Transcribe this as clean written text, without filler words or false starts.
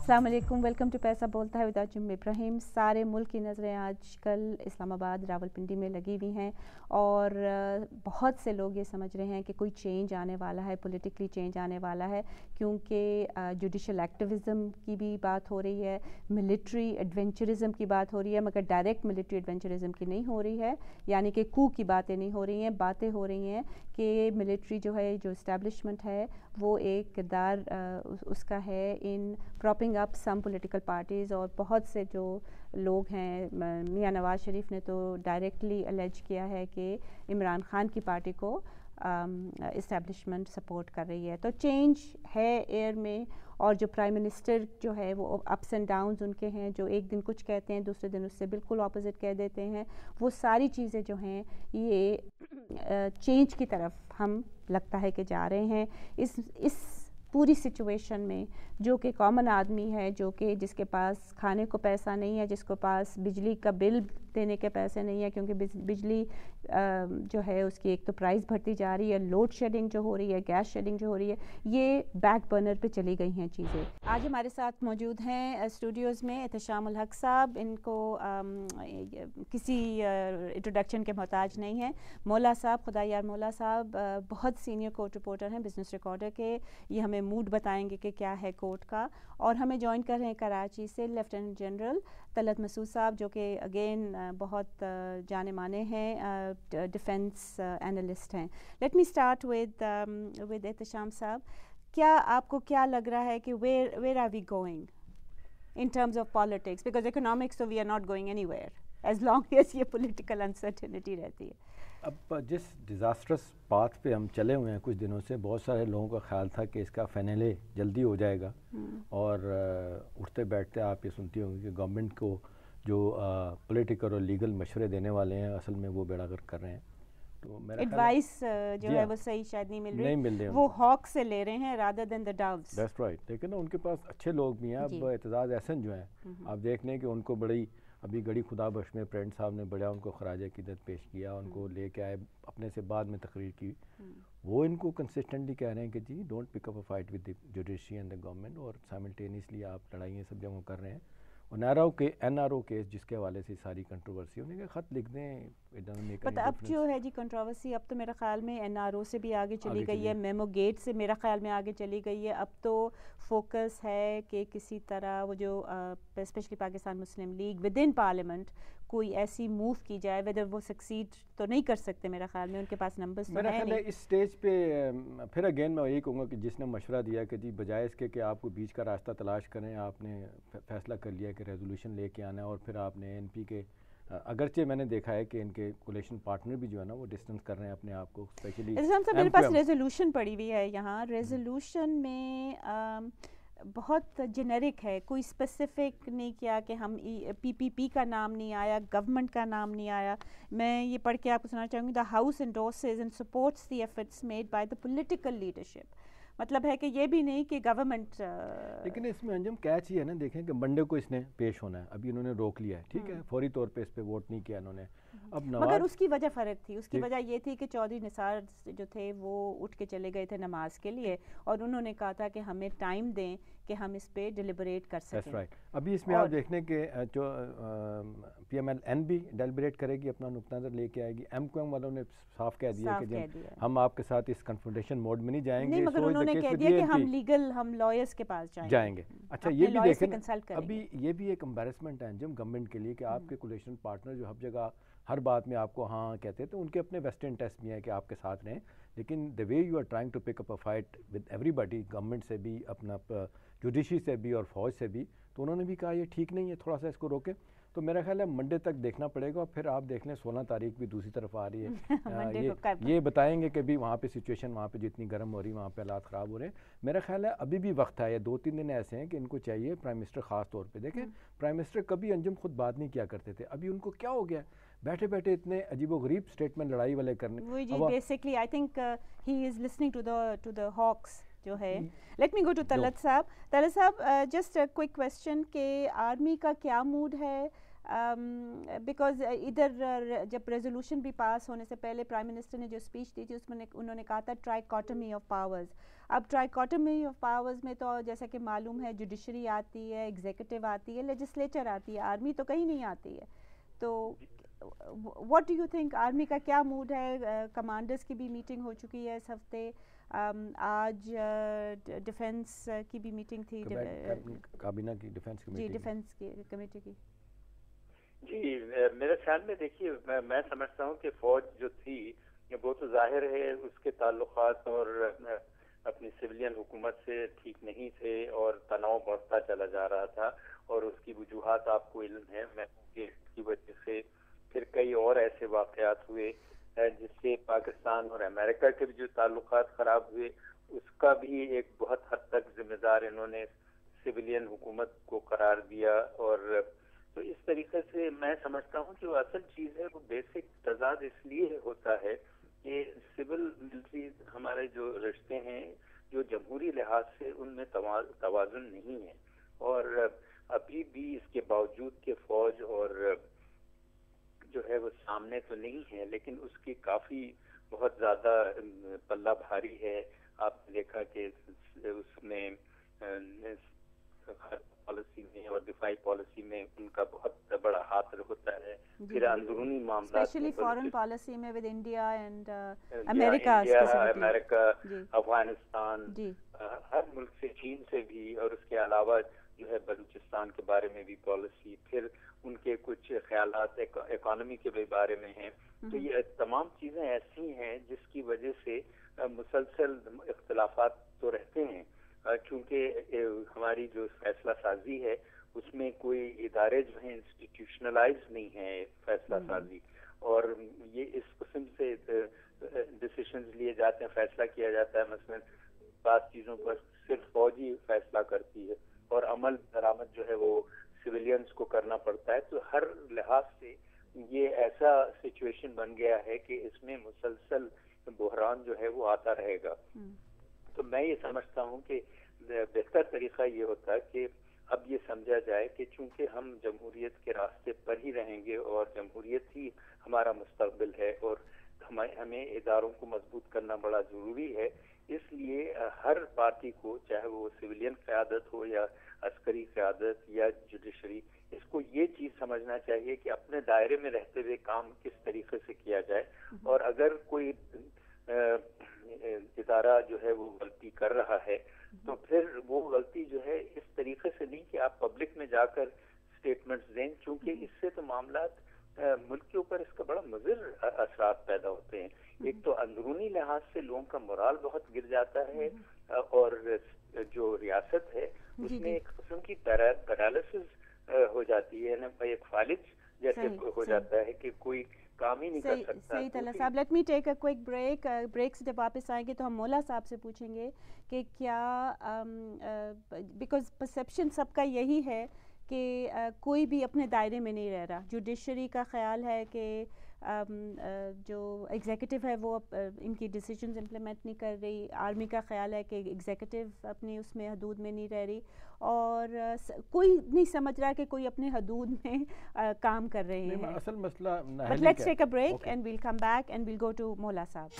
السلام علیکم، welcome to پیسہ بولتا ہے ود اجم ابراہیم۔ سارے ملک کی نظریں آج کل اسلام آباد راولپنڈی میں لگی ہوئی ہیں اور بہت سے لوگ یہ سمجھ رہے ہیں کہ کوئی چینج آنے والا ہے، پولیٹیکلی چینج آنے والا ہے، کیونکہ جوڈیشل ایکٹیویزم کی بھی بات ہو رہی ہے، ملٹری ایڈونچرزم کی بات ہو رہی ہے، مگر ڈائریکٹ ملٹری ایڈونچرزم کی نہیں ہو رہی ہے، یعنی کہ کو کی باتیں نہیں ہو رہی ہیں، باتیں ہو رہی ہیں کہ ملٹری جو ہے، جو اسٹیبلشمنٹ ہے، وہ ایک کردار اس کا ہے ان پراپنگ اپ سم پولیٹیکل پارٹیز، اور بہت سے جو لوگ ہیں، میاں نواز شریف نے تو ڈائریکٹلی الیج کیا ہے کہ عمران خان کی پارٹی کو اسٹیبلشمنٹ سپورٹ کر رہی ہے۔ تو چینج ہے ایئر میں، اور جو پرائم منسٹر جو ہے وہ اپس اینڈ ڈاؤنز ان کے ہیں، جو ایک دن کچھ کہتے ہیں دوسرے دن اس سے بالکل اپوزٹ کہہ دیتے ہیں، وہ ساری چیزیں جو ہیں یہ چینج کی طرف ہم لگتا ہے کہ جا رہے ہیں۔ اس پوری سچویشن میں جو کہ کامن آدمی ہے، جو کہ جس کے پاس کھانے کو پیسہ نہیں ہے، جس کے پاس بجلی کا بل دینے کے پیسے نہیں ہے، کیونکہ بجلی جو ہے اس کی ایک تو پرائز بڑھتی جا رہی ہے، لوڈ شیڈنگ جو ہو رہی ہے، گیس شیڈنگ جو ہو رہی ہے، یہ بیک برنر پہ چلی گئی ہیں چیزیں۔ آج ہمارے ساتھ موجود ہیں اسٹوڈیوز میں احتشام الحق صاحب، ان کو کسی انٹروڈکشن کے محتاج نہیں ہیں۔ مولا صاحب، خدایار مولا صاحب بہت سینئر کورٹ رپورٹر ہیں بزنس ریکارڈر کے، یہ ہمیں موڈ بتائیں گے کہ کیا ہے کورٹ کا۔ اور ہمیں جوائن کر رہے ہیں کراچی سے لیفٹیننٹ جنرل طلعت مسعود صاحب، جو کہ اگین بہت جانے مانے ہیں، ڈیفنس اینالسٹ ہیں۔ Let me start with Ehtesham صاحب، کیا آپ کو کیا لگ رہا ہے کہ where are we going in terms of politics, because economics so we are not going anywhere as long as یہ political uncertainty رہتی ہے۔ اب جس ڈیزاسٹرس پاتھ پہ ہم چلے ہوئے ہیں کچھ دنوں سے، بہت سارے لوگوں کا خیال تھا کہ اس کا فائنل جلدی ہو جائے گا، اور اٹھتے بیٹھتے آپ یہ سنتی ہوں گی کہ گورنمنٹ کو جو پولیٹیکل اور لیگل مشورے دینے والے ہیں اصل میں وہ بیڑا غرق کر رہے ہیں۔ تو میرا ایڈوائس جو ہے وہ صحیح شاید نہیں مل رہی، وہ ہاک سے لے رہے ہیں rather than the doves۔ That's right، لیکن ان کے پاس اچھے لوگ بھی ہیں۔ اب اعتزاز احسن جو ہیں، آپ دیکھ لیں کہ ان کو بڑی ابھی گڑی خدا بخش میں پریزیڈنٹ صاحب نے بڑا ان کو خراج عقیدت پیش کیا، ان کو لے کے آئے، اپنے سے بعد میں تقریر کی، وہ ان کو کنسسٹنٹلی کہہ رہے ہیں کہ جی don't pick up a fight with the judiciary and the government, اور سائملٹینیسلی آپ لڑائیاں سب جگہوں کر رہے ہیں۔ اور این آر او کیس جس کے حوالے سے ساری کنٹروورسی، انہیں کہ خط لکھ دیں۔ پتہ اب جو ہے جی کنٹروورسی، اب تو میرا خیال میں این آر او سے بھی آگے چلی گئی ہے، میمو گیٹ سے میرا خیال میں آگے چلی گئی ہے۔ اب تو فوکس ہے کہ کسی طرح وہ جو specially Pakistan Muslim League with in parliament کوئی ایسی موو کی جائے، ویدر وہ سکسیڈ تو نہیں کر سکتے میرا خیال میں، ان کے پاس نمبرز تو ہیں نہیں۔ اس سٹیج پہ پھر اگین میں یہی کہوں گا کہ جس نے مشورہ دیا کہ جی بجائے اس کے کہ آپ کو بیچ کا راستہ تلاش کریں، آپ نے فیصلہ کر لیا کہ ریزولوشن لے کے آنا ہے، اور پھر آپ نے این پی کے، اگرچہ میں نے دیکھا ہے کہ ان کے کولیشن پارٹنر بھی جو ہے نا وہ ڈسٹنس کر رہے ہیں اپنے آپ کو، اسپیشلی میرے پاس ریزولوشن پڑی ہوئی ہے یہاں، ریزولوشن میں بہت جنیرک ہے، کوئی اسپیسیفک نہیں کیا کہ ہم پی پی کا نام نہیں آیا، گورنمنٹ کا نام نہیں آیا۔ میں یہ پڑھ کے آپ کو سنانا چاہوں گی، the house endorses and supports the efforts made by the political leadership. مطلب ہے کہ یہ بھی نہیں کہ گورنمنٹ، لیکن اس میں انجم کیچ یہ ہے نا، دیکھیں کہ منڈے کو اس نے پیش ہونا ہے، ابھی انہوں نے روک لیا ہے، ٹھیک ہے، فوری طور پہ اس پہ ووٹ نہیں کیا انہوں نے۔ اب مگر اس کی وجہ فرق تھی، اس کی وجہ یہ تھی کہ چودھری نثار جو تھے وہ اٹھ کے چلے گئے تھے نماز کے لیے، اور انہوں نے کہا تھا کہ ہمیں ٹائم دیں کہ ہم اس پہ ڈیلیبریٹ کر سکیں۔ ابھی اس میں آپ دیکھنے کہ جو پی ایم ایل این بھی ڈیلیبریٹ کرے گی، اپنا نقطہ نظر لے کے آئے گی، ایم کیو ایم والوں نے صاف کہہ دیا کہ ہم آپ کے ساتھ اس کنفرنٹیشن موڈ میں نہیں جائیں گے، مگر انہوں نے کہہ دیا کہ ہم لیگل، ہم لائرز کے پاس جائیں گے۔ اچھا یہ بھی دیکھیں، ابھی یہ بھی ایک امبیرسمنٹ ہے انجم گورنمنٹ کے لیے کہ آپ کے کولیشن پارٹنر جو ہر جگہ ہر بات میں آپ کو ہاں کہتے ہیں، تو ان کے اپنے ویسٹ انٹرسٹ بھی ہیں کہ آپ کے ساتھ رہیں، لیکن the way you are trying to pick up a fight with everybody، government سے بھی، اپنا جوڈیشری سے بھی اور فوج سے بھی، تو انہوں نے بھی کہا یہ ٹھیک نہیں ہے، تھوڑا سا اس کو روکیں۔ تو میرا خیال ہے منڈے تک دیکھنا پڑے گا، اور پھر آپ دیکھ لیں 16 تاریخ بھی دوسری طرف آ رہی ہے، یہ بتائیں گے کہ بھی وہاں پہ سچویشن، وہاں پہ جتنی گرم ہو رہی ہے، وہاں پہ حالات خراب ہو رہے ہیں۔ میرا خیال ہے ابھی بھی وقت ہے، یہ 2-3 دن ایسے ہیں کہ ان کو چاہیے، پرائم منسٹر خاص طور پہ دیکھیں، پرائم منسٹر کبھی انجم خود بات نہیں کیا کرتے تھے، ابھی ان کو کیا ہو گیا، بیٹھے بیٹھے اتنے عجیب و غریب سٹیٹمنٹ لڑائی والے کرنے۔ وہی جی basically I think he is listening to the hawks جو ہے۔ Let me go to Talat صاحب۔ طلعت صاحب، جسٹ کوئک کویسچن کہ آرمی کا کیا موڈ ہے بیکاز ادھر جب ریزولوشن بھی پاس ہونے سے پہلے پرائم منسٹر نے جو اسپیچ دی تھی اس میں انہوں نے کہا تھا ٹرائیکاٹمی آف پاورز. اب ٹرائیکاٹمی آف پاورز میں تو جیسا کہ معلوم ہے جوڈیشری آتی ہے, ایگزیکٹو آتی ہے, لیجسلیچر آتی ہے, آرمی تو کہیں نہیں آتی ہے. تو what do you think army کا کیا موڈ ہے؟ کمانڈرز کی بھی میٹنگ ہو چکی ہے اس ہفتے, آج ڈیفنس کی بھی میٹنگ تھی, کابینہ کی ڈیفنس کمیٹی, جی ڈیفنس کی کمیٹی کی. جی میرے خیال میں دیکھیے میں سمجھتا ہوں کہ فوج جو تھی وہ تو ظاہر ہے اس کے تعلقات اور اپنی سویلین حکومت سے ٹھیک نہیں تھے اور تناؤ بڑھتا چلا جا رہا تھا, اور اس کی وجوہات آپ کو علم ہے. میں اس کی وجہ سے پھر کئی اور ایسے واقعات ہوئے جس سے پاکستان اور امریکہ کے بھی جو تعلقات خراب ہوئے, اس کا بھی ایک بہت حد تک ذمہ دار انہوں نے سویلین حکومت کو قرار دیا. اور تو اس طریقے سے میں سمجھتا ہوں کہ وہ اصل چیز ہے وہ بیسک تضاد اس لیے ہوتا ہے کہ سول ملٹری ہمارے جو رشتے ہیں جو جمہوری لحاظ سے ان میں توازن نہیں ہے, اور ابھی بھی اس کے باوجود کہ فوج اور جو ہے وہ سامنے تو نہیں ہے لیکن اس کی کافی بہت زیادہ پلہ بھاری ہے. آپ نے دیکھا کہ اس میں پالیسی میں اور دفاعی پالیسی میں ان کا بہت بڑا ہاتھ ہوتا ہے. پھر اندرونی معاملات اسپیشلی فارن پالیسی میں ود انڈیا اینڈ امریکہ, افغانستان, ہر ملک سے, چین سے بھی, اور اس کے علاوہ جو ہے بلوچستان کے بارے میں بھی پالیسی, پھر ان کے کچھ خیالات اکانومی کے بارے میں ہیں. تو یہ تمام چیزیں ایسی ہیں جس کی وجہ سے مسلسل اختلافات تو رہتے ہیں, کیونکہ ہماری جو فیصلہ سازی ہے اس میں کوئی ادارے جو ہیں انسٹیٹیوشنلائز نہیں ہے فیصلہ سازی, اور یہ اس قسم سے ڈیسیشنز لیے جاتے ہیں, فیصلہ کیا جاتا ہے. مثلا بعض چیزوں پر صرف فوج ہی فیصلہ کرتی ہے اور عمل درآمد جو ہے وہ سویلینز کو کرنا پڑتا ہے. تو ہر لحاظ سے یہ ایسا سچویشن بن گیا ہے کہ اس میں مسلسل بحران جو ہے وہ آتا رہے گا. تو میں یہ سمجھتا ہوں کہ بہتر طریقہ یہ ہوتا ہے کہ اب یہ سمجھا جائے کہ چونکہ ہم جمہوریت کے راستے پر ہی رہیں گے اور جمہوریت ہی ہمارا مستقبل ہے اور ہمیں اداروں کو مضبوط کرنا بڑا ضروری ہے, اس لیے ہر پارٹی کو, چاہے وہ سویلین قیادت ہو یا عسکری قیادت یا جوڈیشری, اس کو یہ چیز سمجھنا چاہیے کہ اپنے دائرے میں رہتے ہوئے کام کس طریقے سے کیا جائے. اور اگر کوئی ادارہ جو ہے وہ غلطی کر رہا ہے تو پھر وہ غلطی جو ہے اس طریقے سے نہیں کہ آپ پبلک میں جا کر اسٹیٹمنٹس دیں, کیونکہ اس سے تو معاملات ملک کے اوپر اس کا بڑا مضر اثرات پیدا ہوتے ہیں. ایک تو اندرونی لحاظ سے لوگوں کا مورال بہت گر جاتا ہے, اور جو ریاست ہے اس میں ایک قسم کی پیرالسس ہو جاتی ہے, ایک فالج جیسے ہو جاتا ہے کہ کوئی کام ہی نہیں کر سکتا. صحیح طلعت صاحب, let me take a quick break سے جب واپس آئیں گے تو ہم مولا صاحب سے پوچھیں گے کہ کیا, بیکاز پرسیپشن سب کا یہی ہے کہ کوئی بھی اپنے دائرے میں نہیں رہ رہا. جوڈیشری کا خیال ہے کہ جو ایگزیکٹو ہے وہ ان کی ڈیسیجنز امپلیمنٹ نہیں کر رہی, آرمی کا خیال ہے کہ ایگزیکٹو اپنی اس میں حدود میں نہیں رہ رہی, اور کوئی نہیں سمجھ رہا کہ کوئی اپنے حدود میں کام کر رہے ہیں. اصل مسئلہ but let's take a break and we'll come back and we'll go to Maula صاحب.